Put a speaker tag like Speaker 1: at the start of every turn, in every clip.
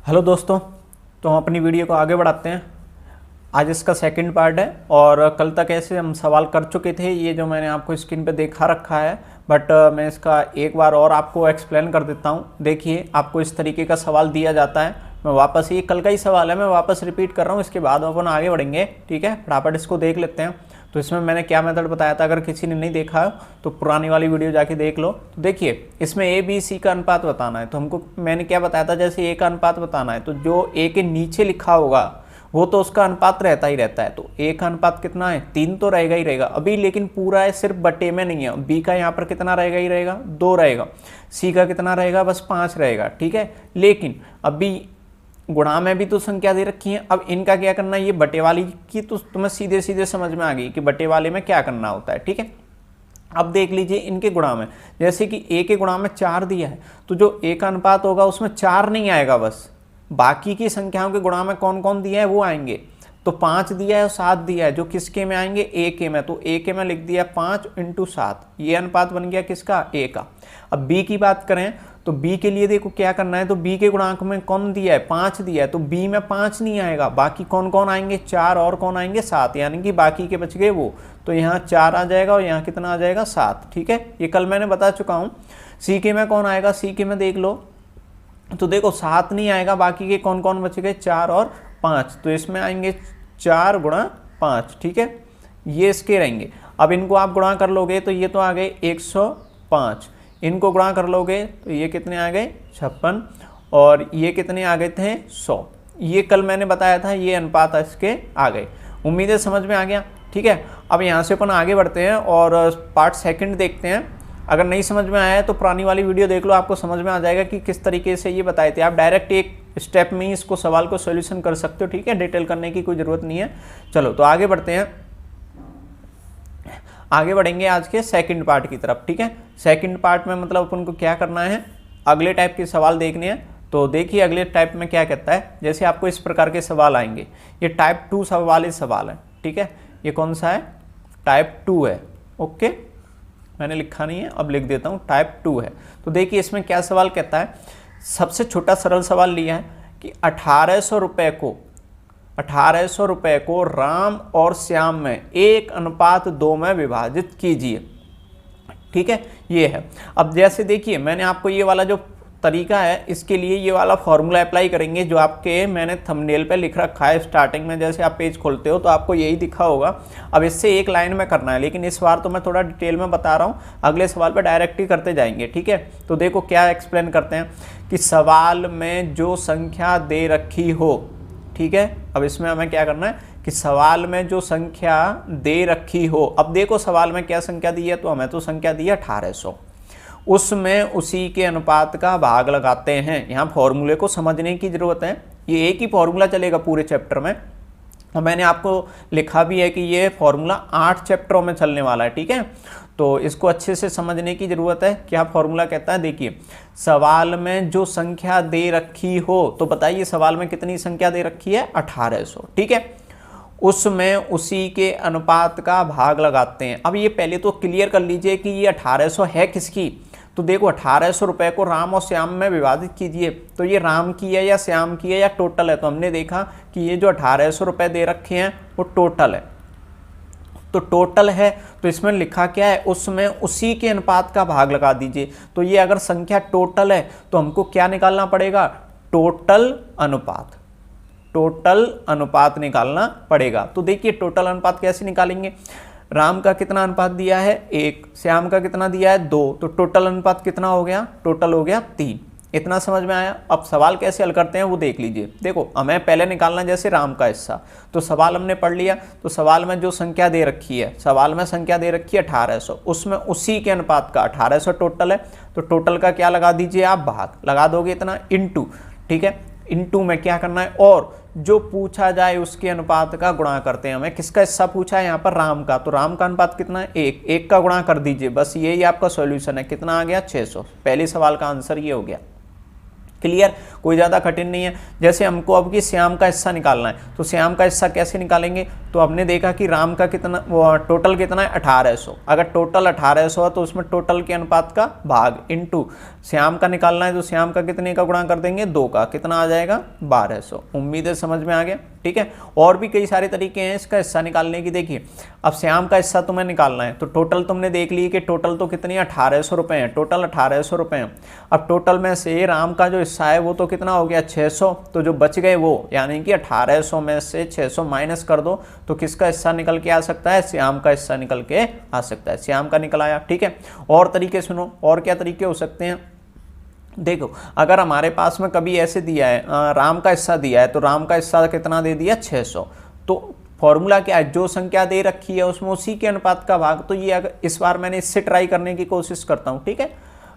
Speaker 1: Hello दोस्तों, तो हम अपनी वीडियो को आगे बढ़ाते हैं। आज इसका सेकंड पार्ट है और कल तक ऐसे हम सवाल कर चुके थे, ये जो मैंने आपको स्क्रीन पे देखा रखा है, बट मैं इसका एक बार और आपको एक्सप्लेन कर देता हूँ। देखिए, आपको इस तरीके का सवाल दिया जाता है। मैं वापस, ये कल का ही सवाल है, मैं वापस रिपीट कर रहा हूँ, इसके बाद अपन आगे बढ़ेंगे। ठीक है, फटाफट इसको देख लेते हैं। तो इसमें मैंने क्या मेथड बताया था, अगर किसी ने नहीं देखा तो पुरानी वाली वीडियो जाके देख लो। तो देखिए, इसमें ए बी सी का अनुपात बताना है। तो हमको मैंने क्या बताया था, जैसे ए का अनुपात बताना है तो जो ए के नीचे लिखा होगा वो तो उसका अनुपात रहता ही रहता है। तो ए का अनुपात कितना है, 3 तो रहेगा ही रहेगा अभी, लेकिन पूरा है, सिर्फ बटे में नहीं है। बी का यहाँ पर कितना रहेगा ही रहेगा, 2 रहेगा। सी का कितना रहेगा, बस 5 रहेगा। ठीक है, लेकिन अभी गुणा में भी तो संख्या दे रखी है। अब इनका क्या करना है, ये बटे वाली की तो तुम्हें सीधे सीधे समझ में आ गई कि बटे वाले में क्या करना होता है। ठीक है, अब देख लीजिए इनके गुणा में, जैसे कि ए के गुणा में 4 दिया है, तो जो ए का अनुपात होगा उसमें 4 नहीं आएगा, बस बाकी की संख्याओं के गुणा में कौन कौन दिया है वो आएंगे। तो 5 दिया है और 7 दिया है, जो किसके में आएंगे, ए के में। तो ए के में लिख दिया 5 × 7, ये अनुपात बन गया किसका, ए का। अब बी की बात करें तो बी के लिए देखो क्या करना है, तो बी के गुणांक में कौन दिया है, 5 दिया है, तो बी में 5 नहीं आएगा, बाकी कौन कौन आएंगे, 4 और कौन आएंगे, 7, यानी कि बाकी के बच गए वो। तो यहाँ 4 आ जाएगा और यहाँ कितना आ जाएगा, 7। ठीक है, ये कल मैंने बता चुका हूँ। सी के में कौन आएगा, सी के में देख लो, तो देखो 7 नहीं आएगा, बाकी के कौन कौन बच गए, 4 और 5। तो इसमें आएंगे 4 × 5। ठीक है, ये इसके रहेंगे। अब इनको आप गुणा कर लोगे तो ये तो आ गए 105, इनको गुणा कर लोगे तो ये कितने आ गए, 56, और ये कितने आ गए थे, 100। ये कल मैंने बताया था, ये अनुपात इसके आ गए। उम्मीद है समझ में आ गया। ठीक है, अब यहाँ से अपन आगे बढ़ते हैं और पार्ट सेकंड देखते हैं। अगर नहीं समझ में आया है तो पुरानी वाली वीडियो देख लो, आपको समझ में आ जाएगा कि किस तरीके से ये बताए थे। आप डायरेक्ट एक स्टेप में ही इसको सवाल को सॉल्यूशन कर सकते हो। ठीक है, डिटेल करने की कोई ज़रूरत नहीं है। चलो तो आगे बढ़ते हैं, आगे बढ़ेंगे आज के सेकंड पार्ट की तरफ। ठीक है, सेकंड पार्ट में मतलब अपन को क्या करना है, अगले टाइप के सवाल देखने हैं। तो देखिए अगले टाइप में क्या कहता है, जैसे आपको इस प्रकार के सवाल आएंगे, ये टाइप 2 वाले सवाल है। ठीक है, ये कौन सा है, टाइप 2 है। ओके, मैंने लिखा नहीं है, अब लिख देता हूँ, टाइप 2 है। तो देखिए इसमें क्या सवाल कहता है, सबसे छोटा सरल सवाल लिया है कि 1800 रुपये को राम और श्याम में 1:2 में विभाजित कीजिए। ठीक है, ये है। अब जैसे देखिए, मैंने आपको ये वाला जो तरीका है, इसके लिए ये वाला फॉर्मूला अप्लाई करेंगे जो आपके मैंने थंबनेल पे लिख रखा है। स्टार्टिंग में जैसे आप पेज खोलते हो तो आपको यही दिखा होगा। अब इससे एक लाइन में करना है, लेकिन इस बार तो मैं थोड़ा डिटेल में बता रहा हूँ, अगले सवाल पे डायरेक्ट ही करते जाएंगे। ठीक है, तो देखो क्या एक्सप्लेन करते हैं कि सवाल में जो संख्या दे रखी हो। ठीक है, अब इसमें हमें क्या करना है कि सवाल में जो संख्या दे रखी हो, अब देखो सवाल में क्या संख्या दी है, तो हमें तो संख्या दी है 1800, उसमें उसी के अनुपात का भाग लगाते हैं। यहाँ फॉर्मूले को समझने की जरूरत है, ये एक ही फॉर्मूला चलेगा पूरे चैप्टर में, और मैंने आपको लिखा भी है कि ये फॉर्मूला 8 चैप्टरों में चलने वाला है। ठीक है, तो इसको अच्छे से समझने की ज़रूरत है। क्या फॉर्मूला कहता है, देखिए सवाल में जो संख्या दे रखी हो, तो बताइए सवाल में कितनी संख्या दे रखी है, 1800। ठीक है, उसमें उसी के अनुपात का भाग लगाते हैं। अब ये पहले तो क्लियर कर लीजिए कि ये 1800 है किसकी। तो देखो 1800 रुपये को राम और श्याम में विभाजित कीजिए, तो ये राम की है या श्याम की है या टोटल है। तो हमने देखा कि ये जो 1800 रुपये दे रखे हैं वो टोटल है। तो टोटल है, तो इसमें लिखा क्या है, उसमें उसी के अनुपात का भाग लगा दीजिए। तो ये अगर संख्या टोटल है तो हमको क्या निकालना पड़ेगा, टोटल अनुपात निकालना पड़ेगा। तो देखिए टोटल अनुपात कैसे निकालेंगे, राम का कितना अनुपात दिया है, 1, श्याम का कितना दिया है, 2, तो टोटल अनुपात कितना हो गया, टोटल हो गया 3। इतना समझ में आया। अब सवाल कैसे हल करते हैं वो देख लीजिए। देखो हमें पहले निकालना जैसे राम का हिस्सा, तो सवाल हमने पढ़ लिया। तो सवाल में जो संख्या दे रखी है, सवाल में संख्या दे रखी है 1800, उसमें उसी के अनुपात का 1800 टोटल है, तो टोटल का क्या लगा दीजिए आप, भाग लगा दोगे इतना, इंटू। ठीक है, इंटू में क्या करना है, और जो पूछा जाए उसके अनुपात का गुणा करते हैं। हमें किसका हिस्सा पूछा है यहाँ पर, राम का, तो राम का अनुपात कितना है, 1, 1 का गुणा कर दीजिए, बस यही आपका सॉल्यूशन है। कितना आ गया, 600। पहले सवाल का आंसर ये हो गया। क्लियर, कोई ज़्यादा कठिन नहीं है। जैसे हमको अब की श्याम का हिस्सा निकालना है, तो श्याम का हिस्सा कैसे निकालेंगे, तो हमने देखा कि राम का कितना टोटल कितना है 1800। अगर टोटल 1800 है तो उसमें टोटल के अनुपात का भाग इनटू श्याम का निकालना है, तो श्याम का कितने का गुणा कर देंगे 2 का, कितना आ जाएगा 1200। उम्मीद है समझ में आ गया, ठीक है। और भी कई सारे तरीके हैं इसका हिस्सा निकालने की। देखिए अब श्याम का हिस्सा तुम्हें निकालना है, तो टोटल तुमने देख ली कि टोटल तो कितनी 1800 रुपये है, टोटल 1800 रुपये हैं। अब टोटल में से राम का जो हिस्सा है वो तो कितना हो गया 600, तो जो बच गए वो यानी कि 1800 में से 600 माइनस कर दो, तो किसका हिस्सा निकल के आ सकता है, श्याम का हिस्सा निकल के आ सकता है, श्याम का निकल आया, ठीक है। और तरीके सुनो, और क्या तरीके हो सकते हैं। देखो अगर हमारे पास में कभी ऐसे दिया है राम का हिस्सा दिया है, तो राम का हिस्सा कितना दे दिया 600, तो फॉर्मूला क्या है, जो संख्या दे रखी है उसमें उसी के अनुपात का भाग। तो ये अगर इस बार मैंने इससे ट्राई करने की कोशिश करता हूँ, ठीक है।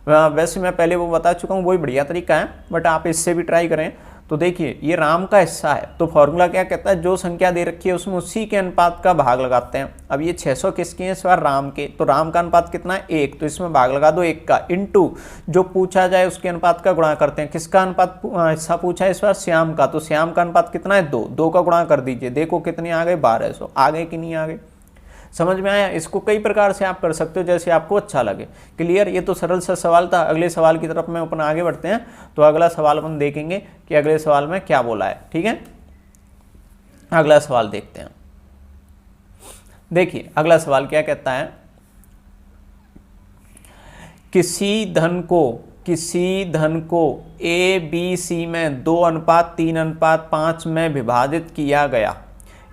Speaker 1: वैसे मैं पहले वो बता चुका हूँ, वही बढ़िया तरीका है, बट आप इससे भी ट्राई करें। तो देखिए ये राम का हिस्सा है, तो फॉर्मूला क्या कहता है, जो संख्या दे रखी है उसमें उसी के अनुपात का भाग लगाते हैं। अब ये 600 किसके हैं इस बार, राम के, तो राम का अनुपात कितना है 1, तो इसमें भाग लगा दो 1 का, इनटू जो पूछा जाए उसके अनुपात का गुणा करते हैं। किसका अनुपात हिस्सा पूछा है इस बार, श्याम का, तो श्याम का अनुपात कितना है 2, 2 का गुणा कर दीजिए, देखो कितने आ गए 1200, आ गए कि नहीं आ गए। समझ में आया। इसको कई प्रकार से आप कर सकते हो जैसे आपको अच्छा लगे। क्लियर, ये तो सरल सा सवाल था। अगले सवाल की तरफ में अपन आगे बढ़ते हैं, तो अगला सवाल अपन देखेंगे कि अगले सवाल में क्या बोला है, ठीक है। अगला सवाल देखते हैं। देखिए अगला सवाल क्या कहता है, किसी धन को ABC में 2:3:5 में विभाजित किया गया,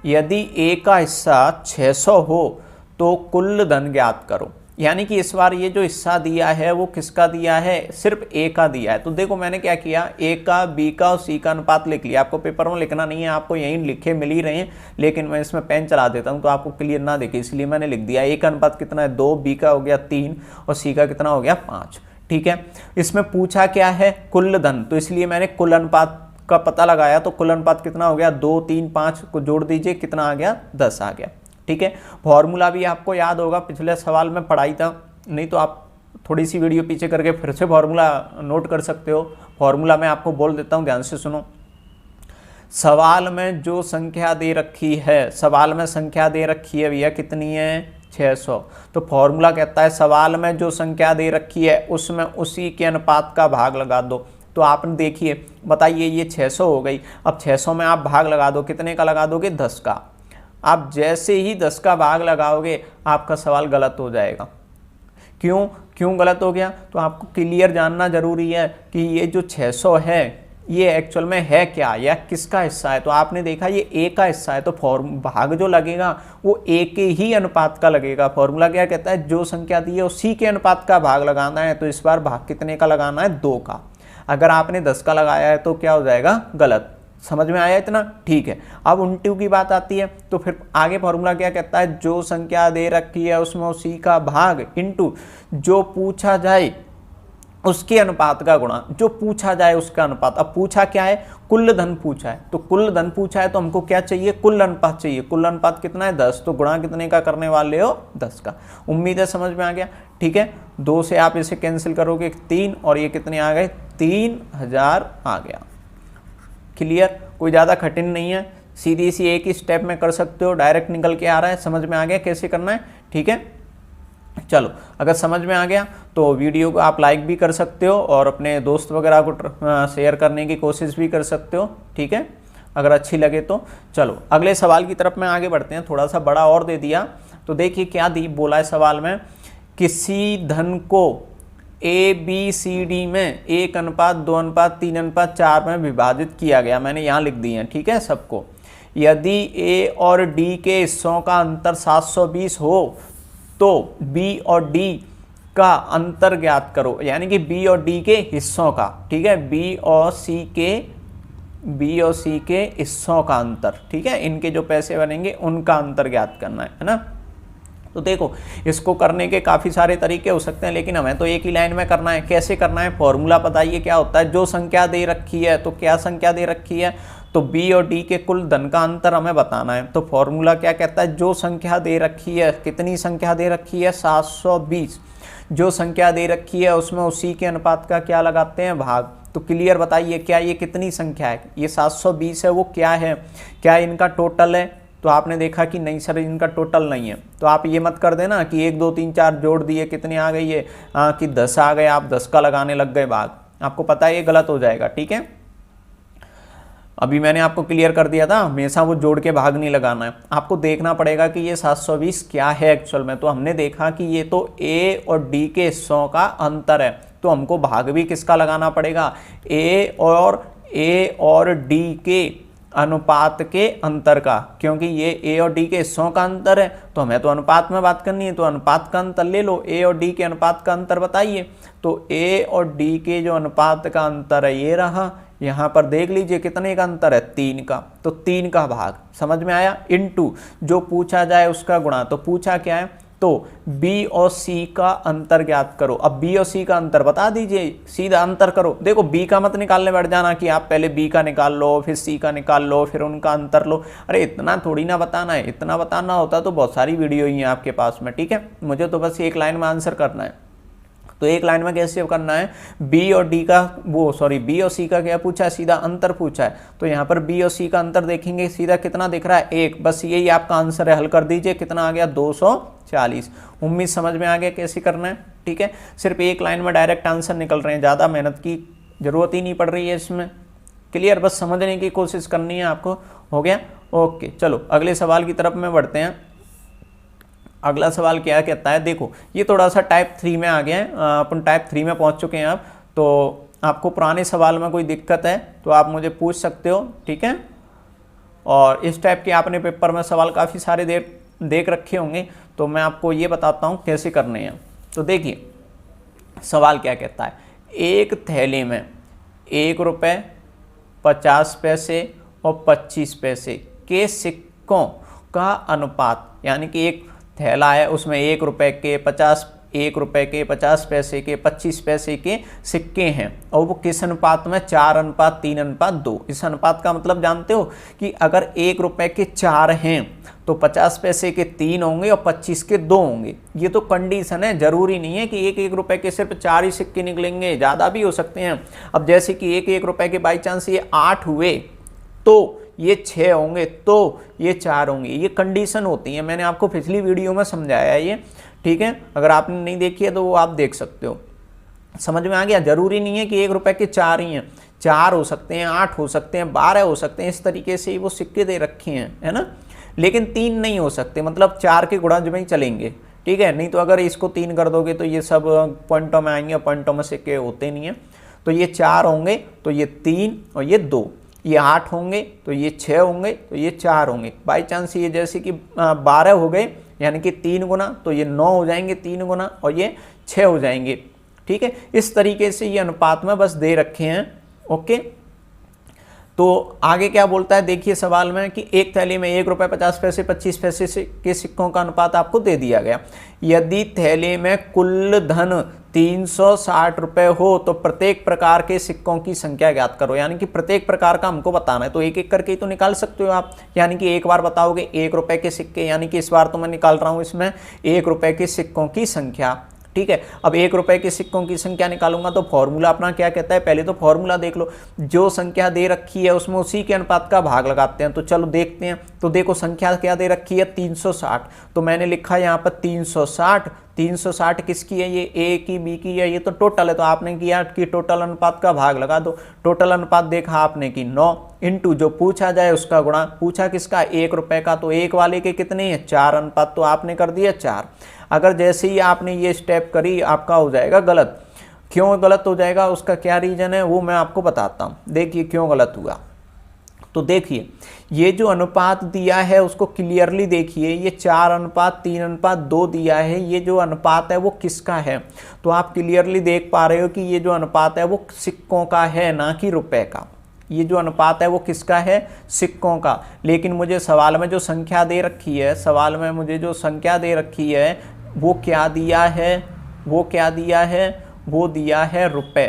Speaker 1: यदि A का हिस्सा 600 हो तो कुल धन ज्ञात करो। यानी कि इस बार ये जो हिस्सा दिया है वो किसका दिया है, सिर्फ A का दिया है। तो देखो मैंने क्या किया, A का, B का और C का अनुपात लिख लिया। आपको पेपर में लिखना नहीं है, आपको यहीं लिखे मिल ही रहे हैं, लेकिन मैं इसमें पेन चला देता हूँ तो आपको क्लियर ना दिखे, इसलिए मैंने लिख दिया। A का अनुपात कितना है 2, B का हो गया 3 और C का कितना हो गया 5, ठीक है। इसमें पूछा क्या है, कुल धन, तो इसलिए मैंने कुल अनुपात का पता लगाया, तो कुल अनुपात कितना हो गया 2, 3, 5 को जोड़ दीजिए, कितना आ गया 10 आ गया, ठीक है। फॉर्मूला भी आपको याद होगा, पिछले सवाल में पढ़ाई था, नहीं तो आप थोड़ी सी वीडियो पीछे करके फिर से फॉर्मूला नोट कर सकते हो। फॉर्मूला मैं आपको बोल देता हूँ, ध्यान से सुनो। सवाल में जो संख्या दे रखी है, सवाल में संख्या दे रखी है भैया कितनी है 600, तो फॉर्मूला कहता है सवाल में जो संख्या दे रखी है उसमें उसी के अनुपात का भाग लगा दो। तो आपने देखिए, बताइए ये 600 हो गई, अब 600 में आप भाग लगा दो, कितने का लगा दोगे 10 का। आप जैसे ही 10 का भाग लगाओगे आपका सवाल गलत हो जाएगा। क्यों गलत हो गया, तो आपको क्लियर जानना जरूरी है कि ये जो 600 है ये एक्चुअल में है क्या या किसका हिस्सा है। तो आपने देखा ये A का हिस्सा है, तो भाग जो लगेगा वो A के ही अनुपात का लगेगा। फॉर्मूला क्या कहता है, जो संख्या दी है उसी के अनुपात का भाग लगाना है, तो इस बार भाग कितने का लगाना है 2 का। अगर आपने 10 का लगाया है तो क्या हो जाएगा गलत। समझ में आया इतना, ठीक है। अब उल्टू की बात आती है, तो फिर आगे फॉर्मूला क्या कहता है, जो संख्या दे रखी है उसमें उसी का भाग इनटू जो पूछा जाए उसके अनुपात का गुणा, जो पूछा जाए उसका अनुपात। अब पूछा क्या है, कुल धन पूछा है, तो कुल धन पूछा है तो हमको क्या चाहिए, कुल अनुपात चाहिए। कुल अनुपात कितना है 10, तो गुणा कितने का करने वाले हो 10 का। उम्मीद है समझ में आ गया, ठीक है। 2 से आप इसे कैंसिल करोगे 3 और ये कितने आ गए 3000 आ गया। क्लियर, कोई ज़्यादा कठिन नहीं है, सीधी सी एक ही स्टेप में कर सकते हो, डायरेक्ट निकल के आ रहा है। समझ में आ गया कैसे करना है, ठीक है। चलो अगर समझ में आ गया तो वीडियो को आप लाइक भी कर सकते हो और अपने दोस्त वगैरह को शेयर करने की कोशिश भी कर सकते हो, ठीक है, अगर अच्छी लगे तो। चलो अगले सवाल की तरफ में आगे बढ़ते हैं, थोड़ा सा बड़ा और दे दिया। तो देखिए क्या बोला है सवाल में, किसी धन को ABCD में 1:2:3:4 में विभाजित किया गया। मैंने यहाँ लिख दिए हैं, ठीक है सबको। यदि A और D के हिस्सों का अंतर 720 हो तो B और D का अंतर ज्ञात करो। यानी कि B और D के हिस्सों का, ठीक है, B और C के हिस्सों का अंतर, ठीक है, इनके जो पैसे बनेंगे उनका अंतर ज्ञात करना है ना। तो देखो इसको करने के काफ़ी सारे तरीके हो सकते हैं, लेकिन हमें तो एक ही लाइन में करना है। कैसे करना है, फॉर्मूला बताइए क्या होता है। जो संख्या दे रखी है, तो क्या संख्या दे रखी है, तो B और D के कुल धन का अंतर हमें बताना है। तो फॉर्मूला क्या कहता है, जो संख्या दे रखी है, कितनी संख्या दे रखी है 720, जो संख्या दे रखी है उसमें उसी के अनुपात का क्या लगाते हैं भाग। तो क्लियर बताइए क्या ये कितनी संख्या है, ये 720 है वो क्या है, क्या इनका टोटल है? तो आपने देखा कि नहीं सर इनका टोटल नहीं है। तो आप ये मत कर देना कि 1 2 3 4 जोड़ दिए कितने आ गई है कि 10 आ गए, आप 10 का लगाने लग गए भाग, आपको पता है ये गलत हो जाएगा। ठीक है, अभी मैंने आपको क्लियर कर दिया था, हमेशा वो जोड़ के भाग नहीं लगाना है, आपको देखना पड़ेगा कि ये 720 क्या है एक्चुअल में। तो हमने देखा कि ये तो ए और डी के हिस्सों का अंतर है, तो हमको भाग भी किसका लगाना पड़ेगा, ए और डी के अनुपात के अंतर का, क्योंकि ये ए और डी के हिस्सों का अंतर है तो हमें तो अनुपात में बात करनी है, तो अनुपात का अंतर ले लो, ए और डी के अनुपात का अंतर बताइए। तो ए और डी के जो अनुपात का अंतर है ये रहा, यहाँ पर देख लीजिए कितने का अंतर है, 3 का, तो 3 का भाग, समझ में आया, इनटू जो पूछा जाए उसका गुणा। तो पूछा क्या है, तो B और C का अंतर ज्ञात करो। अब B और C का अंतर बता दीजिए, सीधा अंतर करो। देखो B का मत निकालने बैठ जाना कि आप पहले B का निकाल लो फिर C का निकाल लो फिर उनका अंतर लो, अरे इतना थोड़ी ना बताना है, इतना बताना होता तो बहुत सारी वीडियो ही है आपके पास में। ठीक है, मुझे तो बस एक लाइन में आंसर करना है। तो एक लाइन में कैसे करना है, बी और डी का बी और सी का क्या पूछा है, सीधा अंतर पूछा है। तो यहाँ पर बी और सी का अंतर देखेंगे, सीधा कितना दिख रहा है, 1, बस यही आपका आंसर है। हल कर दीजिए, कितना आ गया, 240। उम्मीद समझ में आ गया कैसे करना है। ठीक है, सिर्फ एक लाइन में डायरेक्ट आंसर निकल रहे हैं, ज़्यादा मेहनत की जरूरत ही नहीं पड़ रही है इसमें। क्लियर, बस समझने की कोशिश करनी है आपको। हो गया, ओके। चलो अगले सवाल की तरफ में बढ़ते हैं। अगला सवाल क्या कहता है, देखो ये थोड़ा सा टाइप 3 में आ गया है, अपन टाइप 3 में पहुंच चुके हैं अब। तो आपको पुराने सवाल में कोई दिक्कत है तो आप मुझे पूछ सकते हो। ठीक है, और इस टाइप के आपने पेपर में सवाल काफ़ी सारे देख रखे होंगे, तो मैं आपको ये बताता हूँ कैसे करने हैं। तो देखिए सवाल क्या कहता है, एक थैली में 1 रुपये 50 पैसे और 25 पैसे के सिक्कों का अनुपात, यानी कि एक थैला है उसमें 1 रुपये के 50 पैसे के 25 पैसे के सिक्के हैं, और वो किस अनुपात में, 4:3:2। इस अनुपात का मतलब जानते हो कि अगर 1 रुपये के 4 हैं तो 50 पैसे के 3 होंगे और 25 के 2 होंगे। ये तो कंडीशन है, जरूरी नहीं है कि 1 रुपये के सिर्फ 4 ही सिक्के निकलेंगे, ज़्यादा भी हो सकते हैं। अब जैसे कि 1 रुपये के बाई चांस ये 8 हुए तो ये 6 होंगे, तो ये 4 होंगे, ये कंडीशन होती है। मैंने आपको पिछली वीडियो में समझाया है ये। ठीक है, अगर आपने नहीं देखी है तो वो आप देख सकते हो। समझ में आ गया, जरूरी नहीं है कि 1 रुपये के 4 ही हैं, 4 हो सकते हैं, 8 हो सकते हैं, 12 हो सकते हैं, इस तरीके से ही वो सिक्के दे रखे हैं, है ना। लेकिन 3 नहीं हो सकते, मतलब 4 के गुणा में ही चलेंगे। ठीक है, नहीं तो अगर इसको 3 कर दोगे तो ये सब पॉइंटों में आएंगे, पॉइंटों में सिक्के होते नहीं हैं। तो ये 4 होंगे तो ये 3 और ये 2, ये 8 होंगे तो ये 6 होंगे तो ये 4 होंगे। बाई चांस ये जैसे कि 12 हो गए यानी कि 3 गुना, तो ये 9 हो जाएंगे 3 गुना, और ये 6 हो जाएंगे। ठीक है, इस तरीके से ये अनुपात में बस दे रखे हैं। ओके, तो आगे क्या बोलता है देखिए सवाल में कि एक थैली में 1 रुपये 50 पैसे 25 पैसे के सिक्कों का अनुपात आपको दे दिया गया। यदि थैली में कुल धन 360 रुपये हो तो प्रत्येक प्रकार के सिक्कों की संख्या ज्ञात करो। यानी कि प्रत्येक प्रकार का हमको बताना है, तो एक एक करके ही तो निकाल सकते हो आप। यानी कि एक बार बताओगे 1 रुपये के सिक्के, यानी कि इस बार तो मैं निकाल रहा हूँ इसमें 1 रुपये के सिक्कों की संख्या। ठीक है, अब 1 रुपये के सिक्कों की संख्या निकालूंगा तो फॉर्मूला अपना क्या कहता है, पहले तो फॉर्मूला देख लो, जो संख्या दे रखी है उसमें उसी के अनुपात का भाग लगाते हैं। तो चलो देखते हैं। तो देखो संख्या क्या दे रखी है, 360, तो मैंने लिखा यहाँ पर 360। 360 किसकी है, ये ए की बी की है, ये तो टोटल है, तो आपने किया कि टोटल अनुपात का भाग लगा दो। टोटल अनुपात देखा आपने कि 9 इंटू जो पूछा जाए उसका गुणा। पूछा किसका, 1 रुपये का, तो 1 वाले के कितने हैं, 4 अनुपात, तो आपने कर दिया 4। अगर जैसे ही आपने ये स्टेप करी आपका हो जाएगा गलत। क्यों गलत हो जाएगा, उसका क्या रीजन है वो मैं आपको बताता हूँ। देखिए क्यों गलत हुआ, तो देखिए ये जो अनुपात दिया है उसको क्लियरली देखिए, ये 4:3:2 दिया है। ये जो अनुपात है वो किसका है, तो आप क्लियरली देख पा रहे हो कि ये जो अनुपात है वो सिक्कों का है, ना कि रुपए का। ये जो अनुपात है वो किसका है, सिक्कों का। लेकिन मुझे सवाल में जो संख्या दे रखी है, सवाल में मुझे जो संख्या दे रखी है वो क्या दिया है, वो क्या दिया है, वो दिया है रुपए।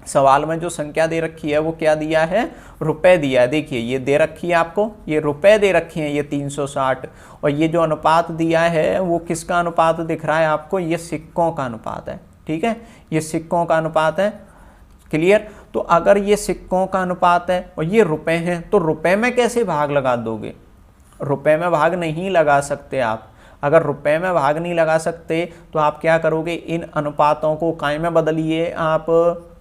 Speaker 1: सवाल में जो संख्या दे रखी है वो क्या दिया है, रुपए दिया है। देखिए ये दे रखी है आपको, ये रुपए दे रखे हैं, ये 360, और ये जो अनुपात दिया है वो किसका अनुपात दिख रहा है आपको, ये सिक्कों का अनुपात है। ठीक है, ये सिक्कों का अनुपात है। क्लियर। तो अगर ये सिक्कों का अनुपात है और ये रुपए हैं तो रुपए में कैसे भाग लगा दोगे, रुपए में भाग नहीं लगा सकते आप। अगर रुपए में भाग नहीं लगा सकते तो आप क्या करोगे, इन अनुपातों को काय में बदलिए, आप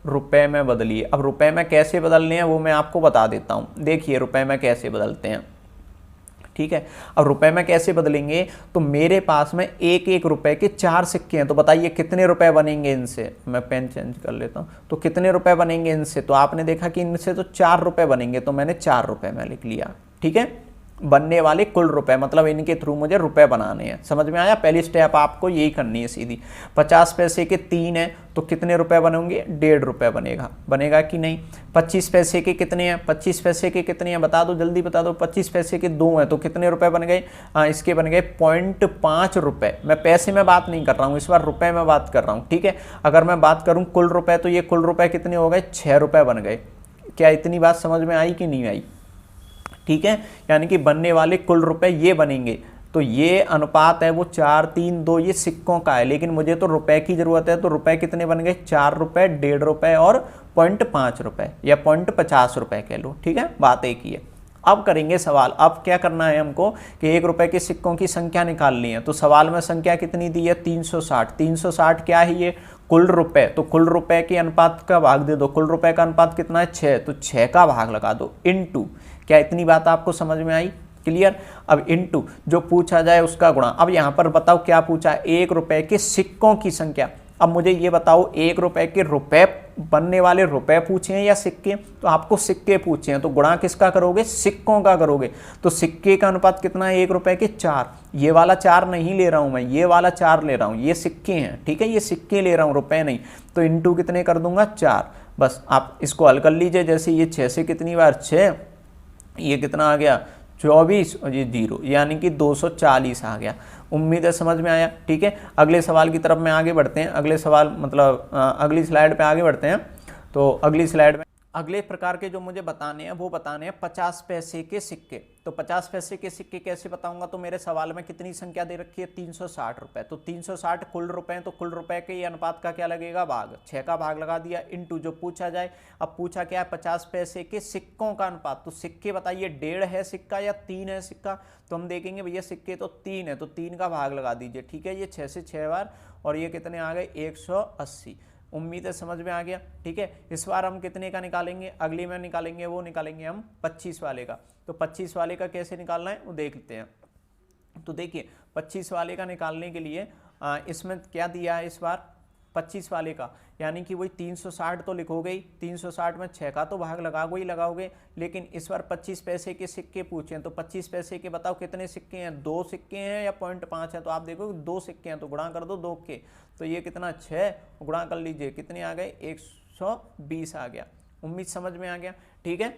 Speaker 1: रुपए में बदलिए। अब रुपए में कैसे बदलने हैं वो मैं आपको बता देता हूं। देखिए रुपए में कैसे बदलते हैं, ठीक है। अब रुपए में कैसे बदलेंगे, तो मेरे पास में एक एक रुपए के 4 सिक्के हैं, तो बताइए कितने रुपए बनेंगे इनसे। मैं पेन चेंज कर लेता हूं। तो कितने रुपए बनेंगे इनसे, तो आपने देखा कि इनसे तो 4 रुपए बनेंगे, तो मैंने 4 रुपए में लिख लिया, ठीक है। बनने वाले कुल रुपए, मतलब इनके थ्रू मुझे रुपए बनाने हैं। समझ में आया। पहली स्टेप आपको यही करनी है सीधी। 50 पैसे के 3 हैं तो कितने रुपए बनेंगे, 1.5 रुपए बनेगा, बनेगा कि नहीं। 25 पैसे के कितने हैं, 25 पैसे के कितने हैं बता दो, जल्दी बता दो। 25 पैसे के 2 हैं तो कितने रुपए बन गए, इसके बन गए 0.5 रुपए। मैं पैसे में बात नहीं कर रहा हूँ, इस बार रुपए में बात कर रहा हूँ, ठीक है। अगर मैं बात करूँ कुल रुपए, तो ये कुल रुपए कितने हो गए, 6 रुपए बन गए। क्या इतनी बात समझ में आई कि नहीं आई, ठीक है। यानी कि बनने वाले कुल रुपए ये बनेंगे। तो ये अनुपात है वो 4, 3, 2, ये सिक्कों का है, लेकिन मुझे तो रुपए की जरूरत है। तो रुपए कितने बन गए, 4 रुपए, 1.5 रुपए और 0.5 रुपए या 0.50 रुपए कह लो, ठीक है। बात एक ही है। अब करेंगे सवाल। अब क्या करना है हमको कि 1 रुपए के सिक्कों की संख्या निकालनी है। तो सवाल में संख्या कितनी दी है, 360। 360 क्या है, ये कुल रुपए। तो कुल रुपए के अनुपात का भाग दे दो। कुल रुपए का अनुपात कितना है, 6, तो 6 का भाग लगा दो इनटू। क्या इतनी बात आपको समझ में आई, क्लियर। अब इनटू जो पूछा जाए उसका गुणा। अब यहां पर बताओ क्या पूछा है, 1 रुपए के सिक्कों की संख्या। अब मुझे ये बताओ 1 रुपए के रुपए बनने वाले रुपए पूछे हैं या सिक्के, तो आपको सिक्के पूछे हैं, तो गुणा किसका करोगे, सिक्कों का करोगे। तो सिक्के का अनुपात कितना है, 1 रुपए के 4। ये वाला 4 नहीं ले रहा हूं मैं, ये वाला 4 ले रहा हूं, ये सिक्के हैं, ठीक है, ये सिक्के ले रहा हूं, रुपए नहीं। तो इनटू कितने कर दूंगा, 4। बस आप इसको हल कर लीजिए। जैसे ये 6 से कितनी बार 6, ये कितना आ गया 24 और ये 0, यानी कि 240 आ गया। उम्मीद है समझ में आया, ठीक है। अगले सवाल की तरफ में आगे बढ़ते हैं। अगले सवाल मतलब अगली स्लाइड पे आगे बढ़ते हैं। तो अगली स्लाइड में अगले प्रकार के जो मुझे बताने हैं वो बताने हैं 50 पैसे के सिक्के। तो 50 पैसे के सिक्के कैसे बताऊंगा, तो मेरे सवाल में कितनी संख्या दे रखी है, 360 रुपए। तो 360 कुल रुपए हैं, तो कुल रुपए के ये अनुपात का क्या लगेगा, भाग। 6 का भाग लगा दिया इनटू जो पूछा जाए। अब पूछा क्या है, 50 पैसे के सिक्कों का अनुपात। तो सिक्के बताइए 1.5 है सिक्का या 3 है सिक्का, तो हम देखेंगे भैया सिक्के तो 3 है, तो 3 का भाग लगा दीजिए, ठीक है। ये 6 से 6 बार और ये कितने आ गए, 180। उम्मीद है समझ में आ गया, ठीक है। इस बार हम कितने का निकालेंगे, अगली में निकालेंगे, वो निकालेंगे हम 25 वाले का। तो 25 वाले का कैसे निकालना है वो देख लेते हैं। तो देखिए 25 वाले का निकालने के लिए इसमें क्या दिया है इस बार, 25 वाले का, यानी कि वही 360 तो लिखोगे ही, 360 में 6 का तो भाग लगाओगे ही लगाओगे। लेकिन इस बार 25 पैसे के सिक्के पूछे हैं, तो 25 पैसे के बताओ कितने सिक्के हैं, 2 सिक्के हैं या 0.5 है। तो आप देखो 2 सिक्के हैं, तो गुणा कर दो 2 के, तो ये कितना 6, गुणा कर लीजिए, कितने आ गए, 120 आ गया। उम्मीद समझ में आ गया, ठीक है।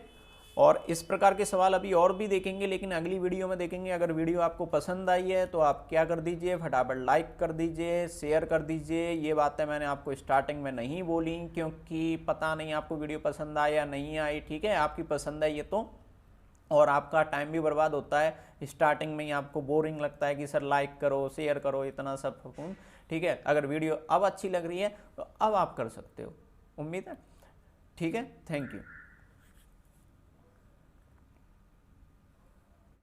Speaker 1: और इस प्रकार के सवाल अभी और भी देखेंगे, लेकिन अगली वीडियो में देखेंगे। अगर वीडियो आपको पसंद आई है तो आप क्या कर दीजिए, फटाफट लाइक कर दीजिए, शेयर कर दीजिए। ये बातें मैंने आपको स्टार्टिंग में नहीं बोली, क्योंकि पता नहीं आपको वीडियो पसंद आई या नहीं आई, ठीक है। आपकी पसंद है ये तो, और आपका टाइम भी बर्बाद होता है। स्टार्टिंग में ही आपको बोरिंग लगता है कि सर लाइक करो, शेयर करो, इतना सब हुकुम, ठीक है। अगर वीडियो अब अच्छी लग रही है तो अब आप कर सकते हो, उम्मीद है, ठीक है। Thank you.